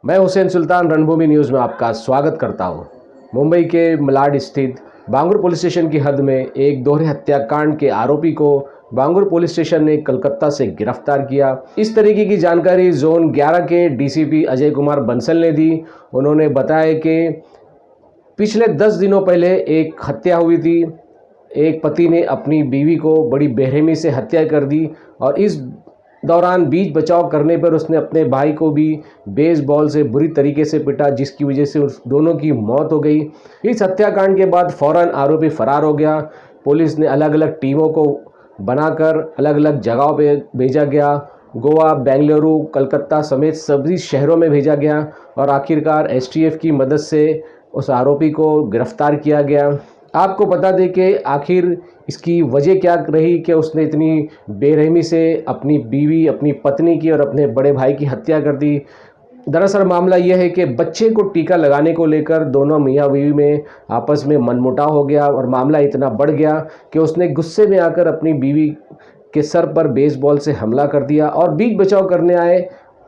मैं हुसैन सुल्तान रणभूमि न्यूज़ में आपका स्वागत करता हूं। मुंबई के मलाड स्थित बांगुर पुलिस स्टेशन की हद में एक दोहरे हत्याकांड के आरोपी को बांगुर पुलिस स्टेशन ने कलकत्ता से गिरफ्तार किया। इस तरीके की जानकारी जोन 11 के डीसीपी अजय कुमार बंसल ने दी। उन्होंने बताया कि पिछले 10 दिनों पहले एक हत्या हुई थी। एक पति ने अपनी बीवी को बड़ी बेरहमी से हत्या कर दी और इस दौरान बीच बचाव करने पर उसने अपने भाई को भी बेसबॉल से बुरी तरीके से पिटा, जिसकी वजह से उस दोनों की मौत हो गई। इस हत्याकांड के बाद फौरन आरोपी फरार हो गया। पुलिस ने अलग अलग टीमों को बनाकर अलग अलग जगहों पे भेजा गया। गोवा, बेंगलुरु, कलकत्ता समेत सभी शहरों में भेजा गया और आखिरकार एसटीएफ की मदद से उस आरोपी को गिरफ्तार किया गया। आपको बता दें कि आखिर इसकी वजह क्या रही कि उसने इतनी बेरहमी से अपनी बीवी, अपनी पत्नी की और अपने बड़े भाई की हत्या कर दी। दरअसल मामला यह है कि बच्चे को टीका लगाने को लेकर दोनों मियाँ बीवी में आपस में मनमुटाव हो गया और मामला इतना बढ़ गया कि उसने गुस्से में आकर अपनी बीवी के सर पर बेसबॉल से हमला कर दिया और बीच बचाव करने आए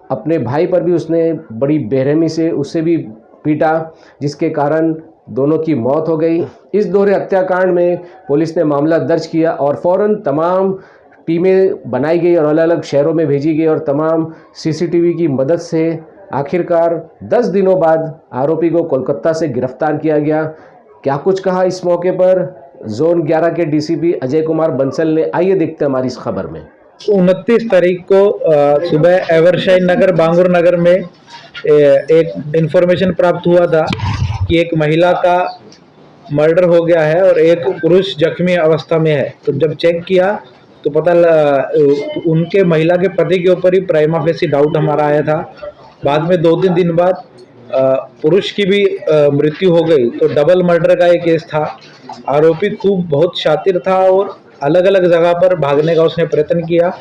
अपने भाई पर भी उसने बड़ी बेरहमी से उसे भी पीटा, जिसके कारण दोनों की मौत हो गई। इस दोहरे हत्याकांड में पुलिस ने मामला दर्ज किया और फौरन तमाम टीमें बनाई गई और अलग अलग शहरों में भेजी गई और तमाम सीसीटीवी की मदद से आखिरकार 10 दिनों बाद आरोपी को कोलकाता से गिरफ्तार किया गया। क्या कुछ कहा इस मौके पर जोन 11 के डीसीपी अजय कुमार बंसल ने, आइए देखते हैं हमारी इस खबर में। 29 तारीख को सुबह एवरशाइन नगर, बांगुर नगर में एक इंफॉर्मेशन प्राप्त हुआ था कि एक महिला का मर्डर हो गया है और एक पुरुष जख्मी अवस्था में है। तो जब चेक किया तो उनके महिला के पति के ऊपर ही प्राइमा फेसी डाउट हमारा आया था। बाद में 2-3 दिन बाद पुरुष की भी मृत्यु हो गई। तो डबल मर्डर का एक केस था। आरोपी बहुत शातिर था और अलग अलग जगह पर भागने का उसने प्रयत्न किया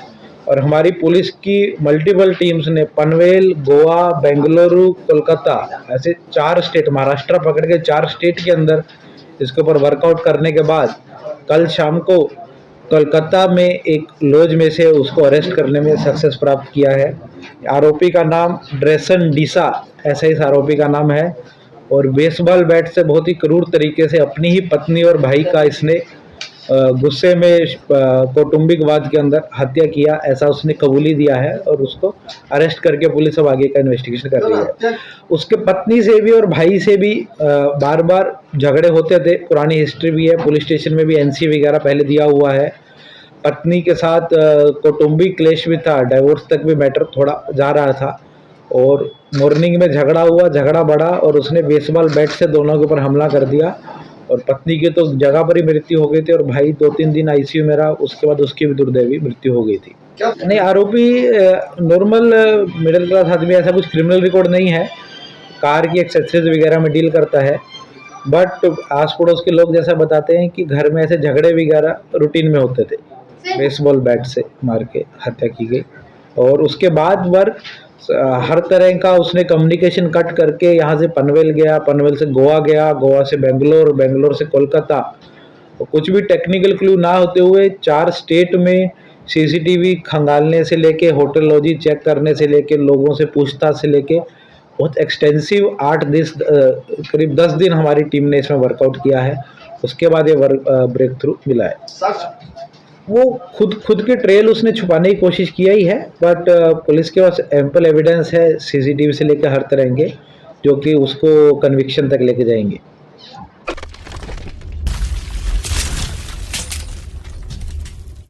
और हमारी पुलिस की मल्टीपल टीम्स ने पनवेल, गोवा, बेंगलुरु, कोलकाता, ऐसे 4 स्टेट, महाराष्ट्र पकड़ के 4 स्टेट के अंदर इसके ऊपर वर्कआउट करने के बाद कल शाम को कोलकाता में एक लॉज में से उसको अरेस्ट करने में सक्सेस प्राप्त किया है। आरोपी का नाम ड्रेसन डीसा, ऐसा इस आरोपी का नाम है और बेसबॉल बैट से बहुत ही क्रूर तरीके से अपनी ही पत्नी और भाई का इसने गुस्से में कौटुंबिकवाद के अंदर हत्या किया, ऐसा उसने कबूली दिया है और उसको अरेस्ट करके पुलिस अब आगे का इन्वेस्टिगेशन कर रही है। उसके पत्नी से भी और भाई से भी बार बार झगड़े होते थे, पुरानी हिस्ट्री भी है। पुलिस स्टेशन में भी एनसी वगैरह पहले दिया हुआ है। पत्नी के साथ कौटुंबिक क्लेश भी था, डाइवोर्स तक भी मैटर थोड़ा जा रहा था और मॉर्निंग में झगड़ा बढ़ा और उसने बेसबॉल बैट से दोनों के ऊपर हमला कर दिया और पत्नी की तो जगह पर ही मृत्यु हो गई थी और भाई 2-3 दिन आईसीयू में रहा। उसके बाद उसकी भी दुर्दैवी मृत्यु हो गई थी। नहीं, आरोपी नॉर्मल मिडिल क्लास आदमी, ऐसा कुछ क्रिमिनल रिकॉर्ड नहीं है। कार की एक्सेसरीज वगैरह में डील करता है, बट आस पड़ोस के लोग जैसा बताते हैं कि घर में ऐसे झगड़े वगैरह रूटीन में होते थे। बेसबॉल बैट से मार के हत्या की गई और उसके बाद हर तरह का उसने कम्युनिकेशन कट करके यहाँ से पनवेल गया, पनवेल से गोवा गया, गोवा से बेंगलोर, बेंगलोर से कोलकाता। तो कुछ भी टेक्निकल क्लू ना होते हुए 4 स्टेट में सीसीटीवी खंगालने से लेके, होटल लॉजी चेक करने से लेके, लोगों से पूछताछ से लेके बहुत एक्सटेंसिव 8 करीब 10 दिन हमारी टीम ने इसमें वर्कआउट किया है। उसके बाद ये ब्रेक थ्रू मिला है। वो खुद के ट्रेल उसने छुपाने की कोशिश किया ही है, बट पुलिस के पास एम्पल एविडेंस है सीसीटीवी से लेकर हर तरह के, जो कि उसको कन्विक्शन तक लेके जाएंगे।